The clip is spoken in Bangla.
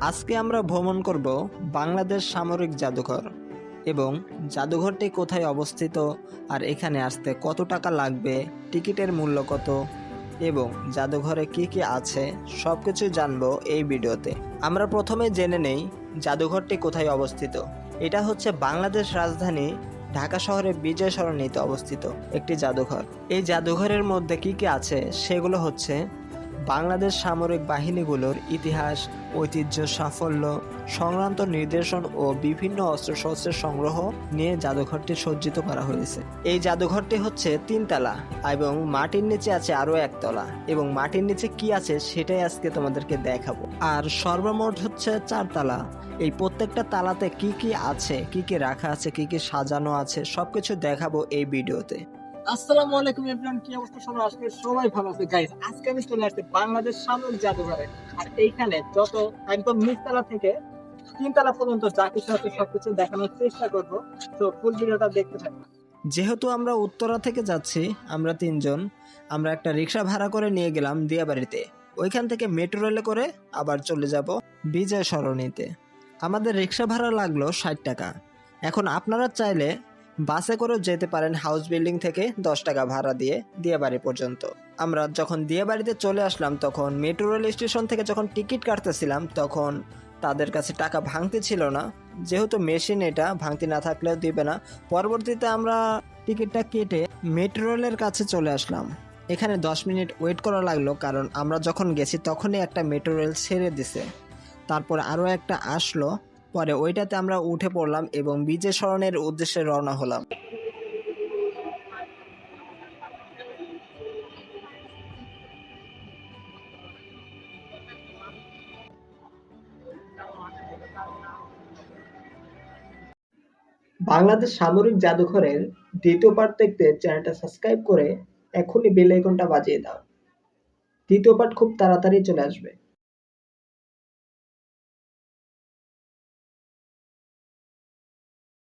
আজকে আমরা ভ্রমণ করব বাংলাদেশ সামরিক জাদুঘর এবং জাদুঘরটি কোথায় অবস্থিত, আর এখানে আসতে কত টাকা লাগবে, টিকিটের মূল্য কত এবং জাদুঘরে কি কি আছে সবকিছু জানবো এই ভিডিওতে। আমরা প্রথমে জেনে নেই জাদুঘরটি কোথায় অবস্থিত। এটা হচ্ছে বাংলাদেশ রাজধানী ঢাকা শহরে বিজয় সরণিতে অবস্থিত একটি জাদুঘর। এই জাদুঘরের মধ্যে কি কি আছে সেগুলো হচ্ছে বাংলাদেশ সামরিক বাহিনীগুলোর ইতিহাস, ঐতিহ্য, সাফল্য সংক্রান্ত নির্দেশন ও বিভিন্ন অস্ত্রশস্ত্রের সংগ্রহ নিয়ে জাদুঘরটি সজ্জিত করা হয়েছে। এই জাদুঘরটি হচ্ছে 3 তলা এবং মাটির নিচে আছে আরো 1 তলা, এবং মাটির নিচে কি আছে সেটাই আজকে তোমাদেরকে দেখাবো। আর সর্বমোট হচ্ছে 4 তলা। এই প্রত্যেকটা তালাতে কি কি আছে, কি কি রাখা আছে, কি কি সাজানো আছে সবকিছু দেখাবো এই ভিডিওতে। আসসালামু আলাইকুম এভরিওয়ান, কি অবস্থা সবার? আজকে সবাই ভালো আছে গাইস। আজকে আমি চলে আসছি বাংলাদেশ সামরিক জাদুঘরে। আর এইখানে যত একদম নিচতলা থেকে 3 তলা পর্যন্ত যা কিছু আছে সবকিছু দেখানোর চেষ্টা করব। তো ফুল ভিডিওটা দেখতে থাকুন। যেহেতু আমরা উত্তরা থেকে যাচ্ছি, আমরা 3 জন, আমরা একটা রিক্সা ভাড়া করে নিয়ে গেলাম দিয়াবাড়িতে। ওইখান থেকে মেট্রো রেলে করে আবার চলে যাব বিজয় সরণিতে। আমাদের রিক্সা ভাড়া লাগলো 60 টাকা। এখন আপনারা চাইলে বাসে করেও যেতে পারেন, হাউস বিল্ডিং থেকে 10 টাকা ভাড়া দিয়ে দিয়াবাড়ি পর্যন্ত। আমরা যখন দিয়াবাড়িতে চলে আসলাম তখন মেট্রো রেল স্টেশন থেকে যখন টিকিট কাটতেছিলাম তখন তাদের কাছে টাকা ভাঙতি ছিল না, যেহেতু মেশিন এটা ভাঙতি না থাকলেও দিবে না। পরবর্তীতে আমরা টিকিটটা কেটে মেট্রো রেলের কাছে চলে আসলাম। এখানে 10 মিনিট ওয়েট করা লাগলো, কারণ আমরা যখন গেছি তখনই একটা মেট্রো রেল ছেড়ে দিছে, তারপর আরও একটা আসলো, পরে ওইটাতে আমরা উঠে পড়লাম এবং বিজয় সরণের উদ্দেশ্যে রওনা হলাম। বাংলাদেশ সামরিক জাদুঘরের দ্বিতীয় পার্ট দেখতে চ্যানেলটা সাবস্ক্রাইব করে এখনই বেল আইকনটা বাজিয়ে দাও। দ্বিতীয় পার্ট খুব তাড়াতাড়ি চলে আসবে।